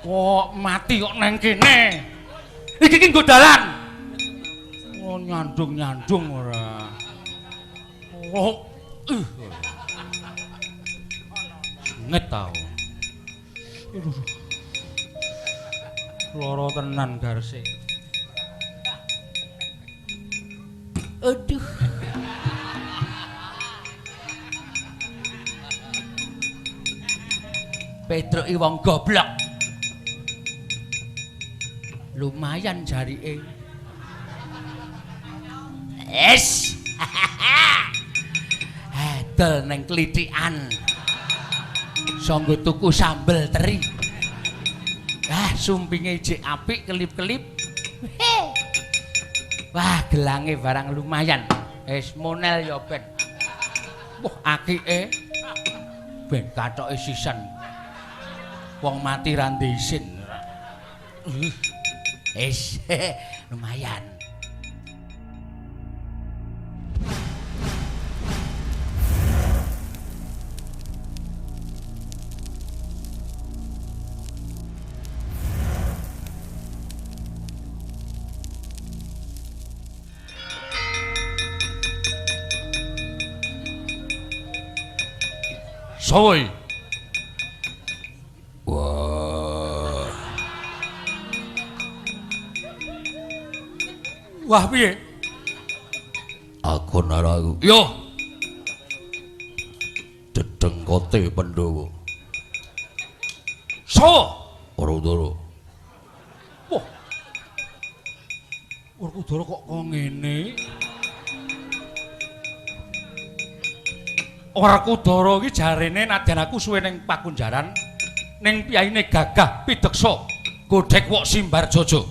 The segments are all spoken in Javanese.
Kok mati kok neng kene. Iki ki nggo dalan. Oh nyandung-nyandung ora. Oh. Nget tau. Loro tenan garse. Aduh. Pedro i wong goblok. Lumayan jarike. Es. Adol neng klithikan. Sanggo tuku sambel teri. Sumpinge jek apik kelip-kelip. Wah, gelange barang lumayan. Wis monel ya ben. Wah, akike ben kathoke sisen. Wong mati ra ndisin. Wis lumayan. Soy. Wah. Wah piye? Aku naraku. Yo. Dedengkote Pandhawa. So. Werkudara. Wah. Werkudara kok ngene? Werkudara iki jarene nadyan aku suwe ning Pakunjaran ning piyaine gagah pideksa godhek wok simbar jojo.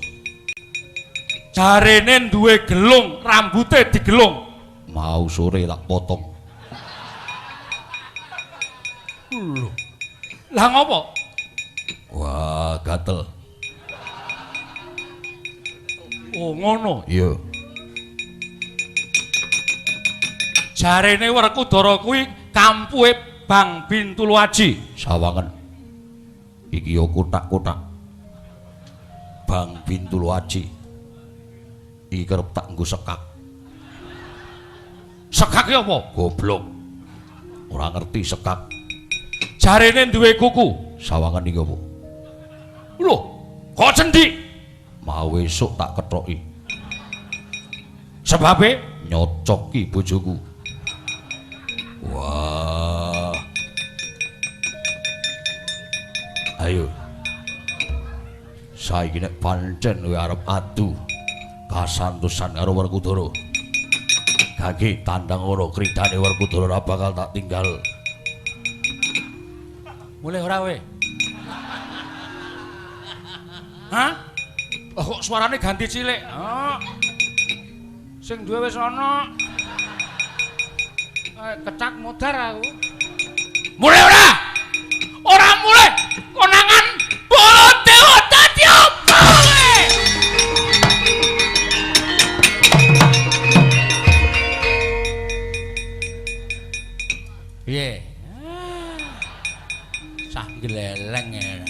Jarene duwe gelung, rambute digelung. Mau sore tak potong. Lho. Lah ngopo? Wah, gatel. Oh, ngono. Iya. Jarene Werkudara kuwi kampuhe Bang Bintulu Aji. Sawangen. Iki yo kotak-kotak. Bang Bintulu Aji. Iki kerep tak nggo sekak. Sekak ki apa? Goblok. Ora ngerti sekak. Jarene duwe kuku. Sawangen iki apa? Lho, kok cendik? Mau esuk tak kethoki. Sebabe nyocoki bojoku. Wah. Ayo. Saiki nek pancen kowe arep adu kasantosan karo Werkudara. Gage tandang ora kridane Werkudara ora bakal tak tinggal. Mulih ora kowe? Hah? Oh, kok suarane ganti cilik? Oh. Sing duwe wis ana. Kecak modar aku. Mulai ora? Ora mulai. Konangan Baladewa dadi apa kowe? Piye? Sah gleleng ya.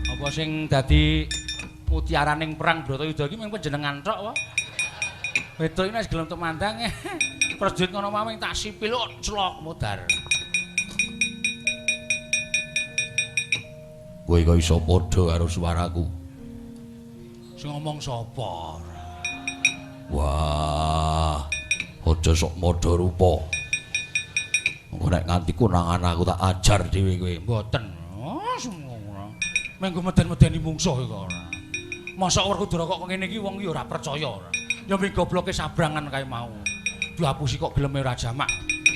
Apa sing dadi mutiaraning perang Bratayuda iki mung panjenengan tok wae. Wedok iki wis gelem tuk mandang. Prajurit ngono maming tak sipil kok celok modar. Kowe kok iso padha karo suaraku. Sing ngomong sapa? Wah, aja sok madha rupa. Engko nek nganti konangan aku tak ajar dhewe kowe. Mboten. Oh, semono. Mengko meden-medeni mungsuh kok ora. Mosok Werkudara kok ngene iki wong iki ora percaya ora. Ya ming gobloke sabrangan kae mau. Diapusi kok geleme ora jamak.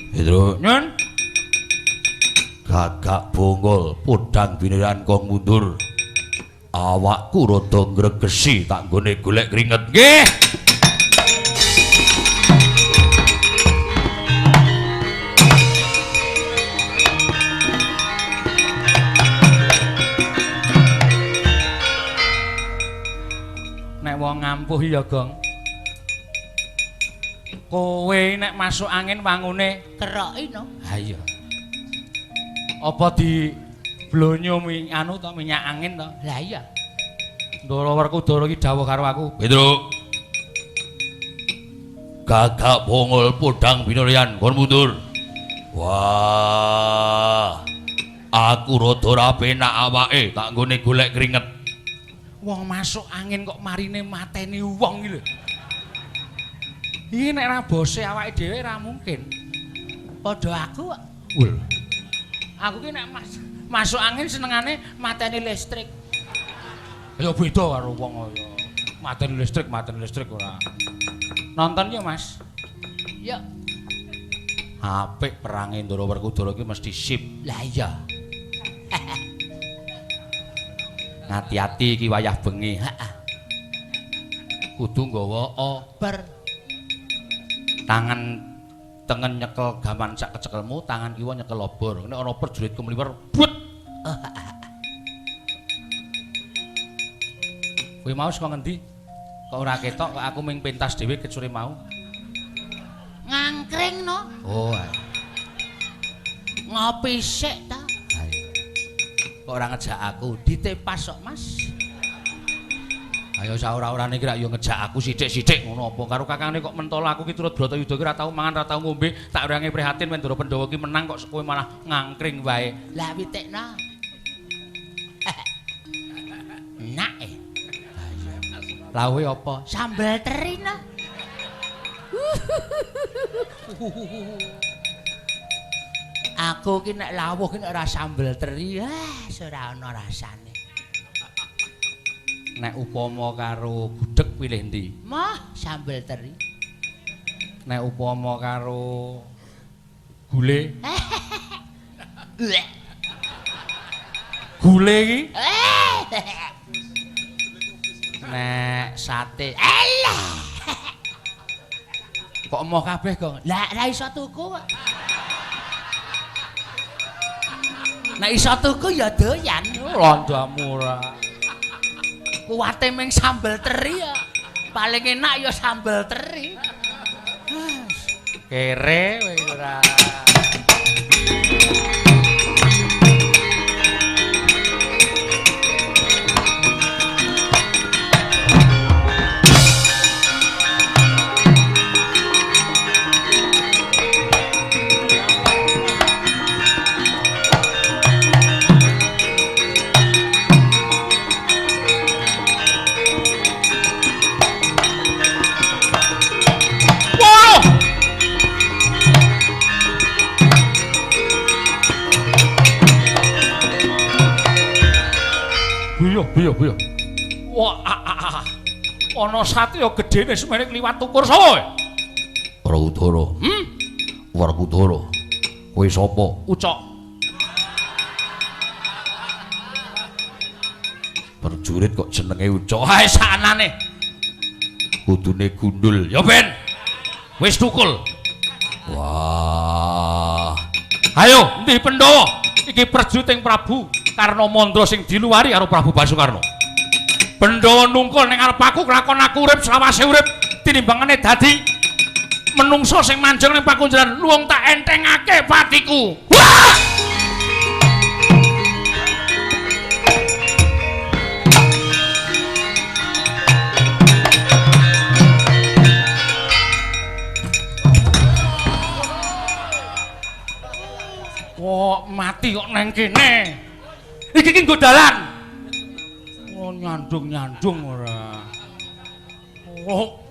Pedro, nyun. Gagak bonggol podang biniran kong mundur. Awakku rada ngregesi tak nggone golek keringet. Nggih. Nek wong ngampuh ya, Gong. Kowe nek masuk angin wangune keroki no. Ha iya. Apa Blonyo anu to minyak angin to. Lah iya. Ndara Werkudara iki dawuh karo aku. Petruk. Gagak bongol podang binuryan kon mundur. Wah. Aku rada ora penak awake tak nggone golek keringet. Wong masuk angin kok marine mateni wong iki lho. Iki nek ra bose awake dhewe ra mungkin. Padha aku kok. Wul. Aku ki nek masuk angin senengane mateni listrik. Ya beda karo wong kaya mateni listrik ora. Nonton ya, Mas. Ya. Apik perange Ndara Werkudara iki mesti sip. Lah iya. Hati-hati iki wayah bengi. Heeh. Kudu nggawa oper. Tangan tengen nyekel gaman sak kecekelmu, tangan kiwa nyekel obor. Nek ana perjuritku mliwer, but. Kowe mau saka ngendi? Kok ora ketok kok aku ming pentas dhewe kecure mau. Ngangkring no. Oh. Ngopi sik ta? Kok ora ngejak aku ditepas kok, Mas. Ayo saora-orane iki rak yo ngejak aku sithik-sithik ngono apa karo kakangane kok mentol aku ki turut Bratayuda ki ora tau mangan, ora tau ngombe, tak orange prihatin Ndara Pandhawa ki menang kok kowe malah ngangkring wae. Lah witekno. Enak e. Lawuhe apa? Sambal teri no. Aku ki nek lawuh ki nek ora sambel teri, ora ana rasane. Nek upama karo gudeg pilih ndi? Mah sambel teri. Nek upama karo gule? Gule iki? Nek sate. Alah. Kok emoh kabeh kok? Lah ra iso tuku kok. Nek iso tuku ya doyan. Londamu ora. Kuwate ming sambel teri ya. Paling enak ya sambel teri. Kere kowe ora. Buya. Wah, ana sate ya gedene semene kliwat tukur sapa? Werkudara. Werkudara. Kowe sapa? Ucok. Perjurit kok jenenge Ucok. Hae sanane. Kudune gundul. Ya Ben. Wis tukul. Wah. Ayo, endi Pandhawa? Iki perjurit Prabu Karna Mandra sing diluwari karo Prabu Basukarna. Pandhawa nungkul ning arep aku kelakon aku urip selawase urip tinimbangane dadi menungso sing manjing ning pakunjaran luwung tak entengake patiku. Wah! Wah, mati kok nang kene. Iki ki nggo dalan. Oh, nyandung ora. Oh.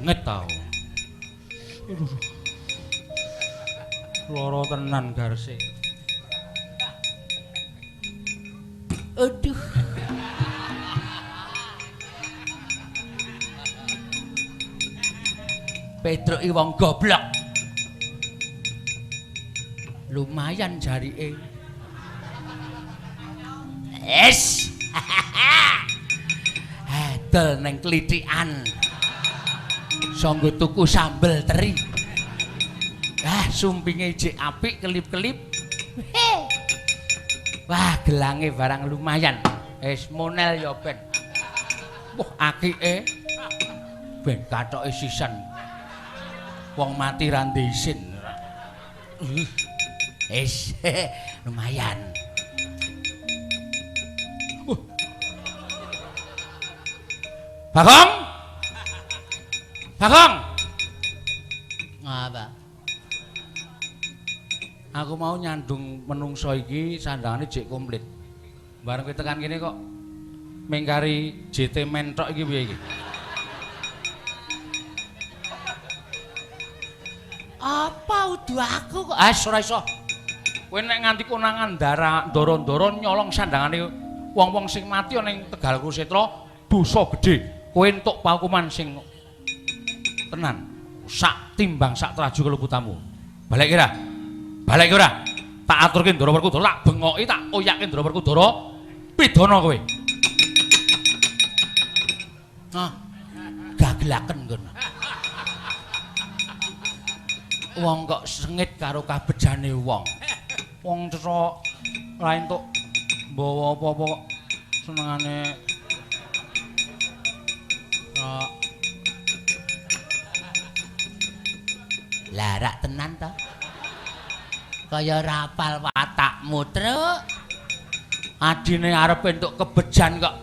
Nget tau. Loro tenan garse. Aduh. Petruk i wong goblok. Lumayan jarike. Es. Adol neng klithikan. Sanggo tuku sambel teri. Sumpinge jek apik kelip-kelip. Wah, gelange barang lumayan. Es monel ya Ben. Wah, akike. Ben kathoke sisan. Wong mati ra ndhe isin. Lumayan. Bagong! Bagong! Ngapa? Aku mau nyandung menungso iki sandangane jek komplit. Bareng kowe tekan kene kok mengkari JT mentok iki piye iki? Apa udu aku kok? Ora iso. Kowe nek nganti konangan ndara-ndara nyolong sandangane wong-wong sing mati ana ning Tegal Kusetra, dosa gedhe. Kowe entuk paukuman sing tenan. Sak timbang sak traju keluputamu. Balik kira. Balik ora. Tak aturke Ndara Werkudara, tak bengoki, tak oyake Ndara Werkudara. Pidana kowe. Nah, gagelaken ngono. Wong kok sengit karo kabejane wong. Wong cetha ora entuk mbawa apa-apa kok senengane Larak tenan to. Kaya rapal watakmu, Truk. adine arep entuk kebejan kok.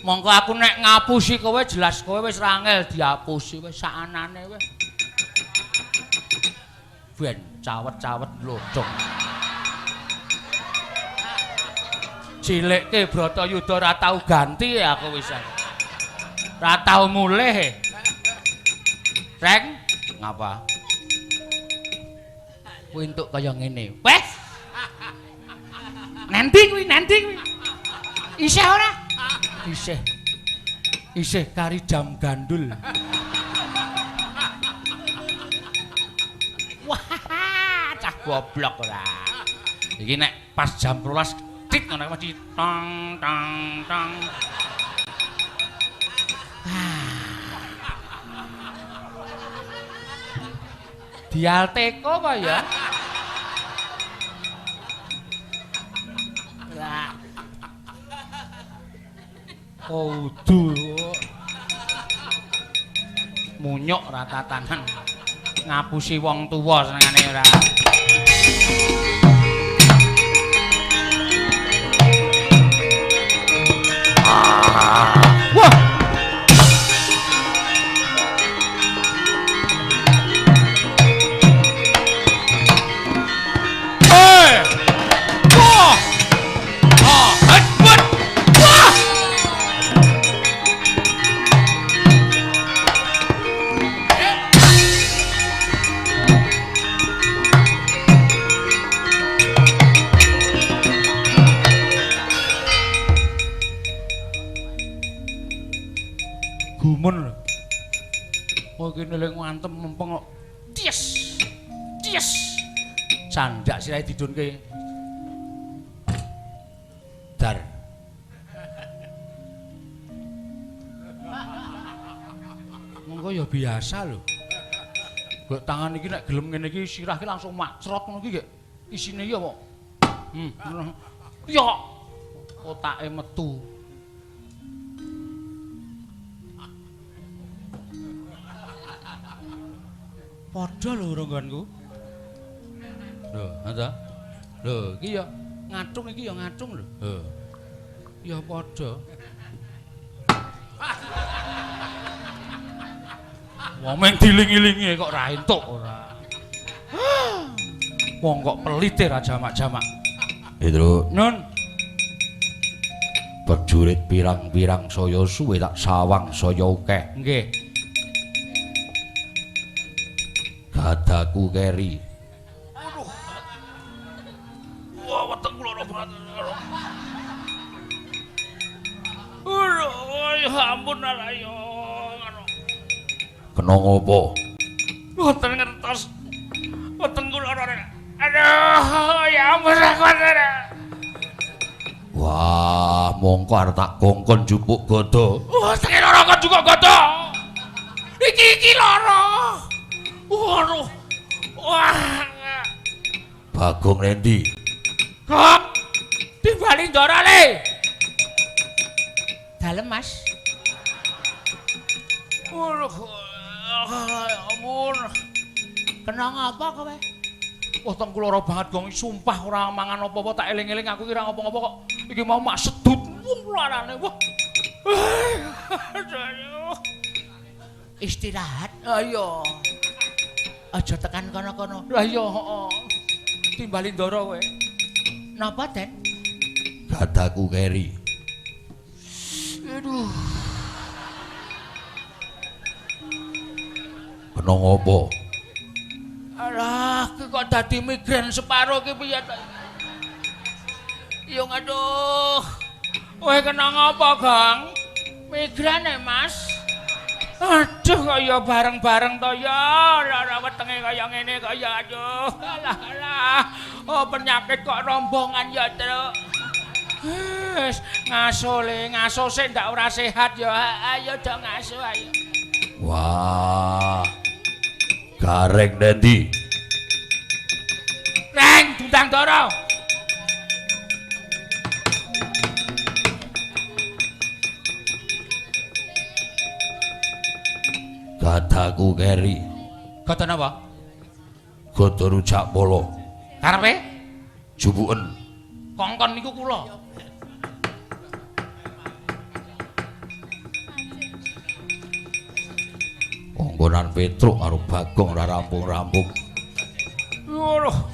Mongko aku nek ngapusi kowe jelas kowe wis rangel diapusi wis sakanane wis. Ben cawet-cawet lodong. Cilikke Bratayuda ora tau ganti aku wis. Ora tau mulih. Reng, ngapa? Kuwi entuk kaya ngene. Wes. Nanti kuwi. Isih ora? Isih. Isih kari jam gandul. Wah, cah goblok ora. Iki nek pas jam 12 tit ngono mesti tong tong tong. Dialteko kok ya. Lah. Oh, udu. Munyuk ratatanan. Ngapusi wong tuwa senengane ora. Wah. Gumun lho. Oh kene lek ngantem mempeng kok. Ties. Ties. Candak sirahe didunke. Dar. Monggo ya biasa lho. Gek tangan iki nek gelem ngene iki sirah ki langsung macrot ngono iki gek. Isine ya apa? Ya. Otake metu. Padha lho ronggonku. Lho, anda. Lho, iki ya ngacung iki ya ngacung lho. Ya padha. Wong meng diling-ilingi kok ra entuk ora. Wong kok pelite ra jamak-jamak. Pedro, Nun. Prajurit pirang-pirang saya suwe tak sawang saya akeh. Nggih. Gadaku keri. Aduh. Wah, weteng kula ora banget. Aduh, ya ampun Narayo. Kena ngopo? Weteng ngertos. Weteng kula ora. Aduh, ya ampun aku. Wah, mongko arep tak kongkon jupuk gada. Wah, sing lara kok juga gada. Iki lara. Waduh. Wah. Bagong Rendi. Kok timbali Ndara le. Dalem, Mas. Waduh. Ya ampun. Kena ngapa kowe? Wah tengku lara banget gong sumpah ora mangan apa-apa tak eling-eling aku kira apa-apa kok iki mau mak sedut larane wah. Istirahat. Ayo. Aja tekan kono-kono. Lah iya heeh. Timbali ndara kowe. Napa, Den? Gadaku keri. Aduh. Kena ngopo? Alah, ki kok dadi migrain separo ki piye ta? Yo aduh. Kowe kena ngopo, Gang? Migrain Mas? Aduh kaya bareng-bareng to ya, lara wetenge kaya ngene kaya aduh. Alah. Oh penyakit kok rombongan ya, Truk. Wis ngaso sik ndak ora sehat ya. Ayo do ngaso ayo. Wah. Gareng Dendi. Reng Dundang Dara. Gadaku keri. Gada napa? Gada rujak polo. Karepe? Jubuken. Kongkon niku kula. Kongkonan Petruk karo Bagong ora rampung-rampung. Aduh.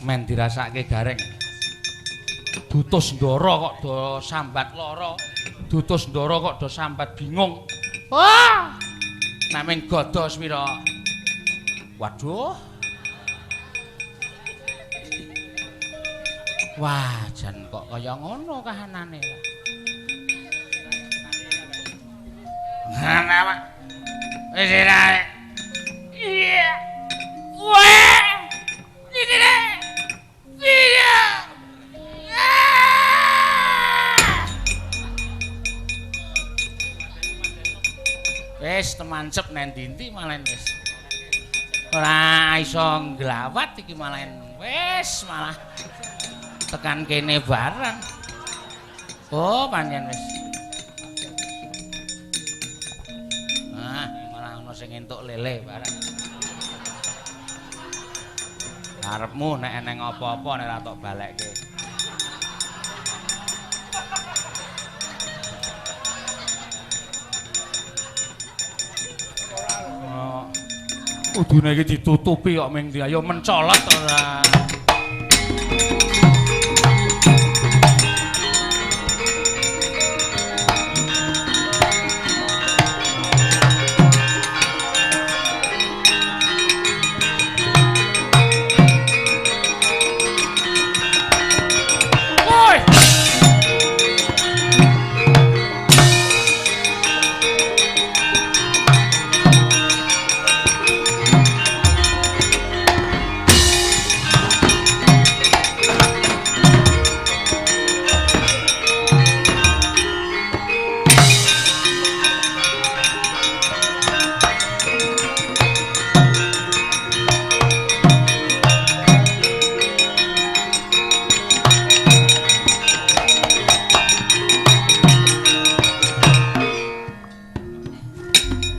Men dirasake gareng. Dutus ndara kok do sambat lara. Dutus ndara kok do sambat bingung. Wah! Nameng gada swira. Waduh. Wah, jan kok kaya ngono kahanane. Napa? Wis ora. Iya. Wah! Iki iya. Wis temancep nen dinti malen wis. Ora iso nglawat iki malen wis malah tekan kene bareng. Oh, pancen wis. Ah, malah ana sing entuk lele bareng. Arepmu nek eneng apa-apa nek ora tok balekke. Udune iki ditutupi kok ming ayo mencolot ora.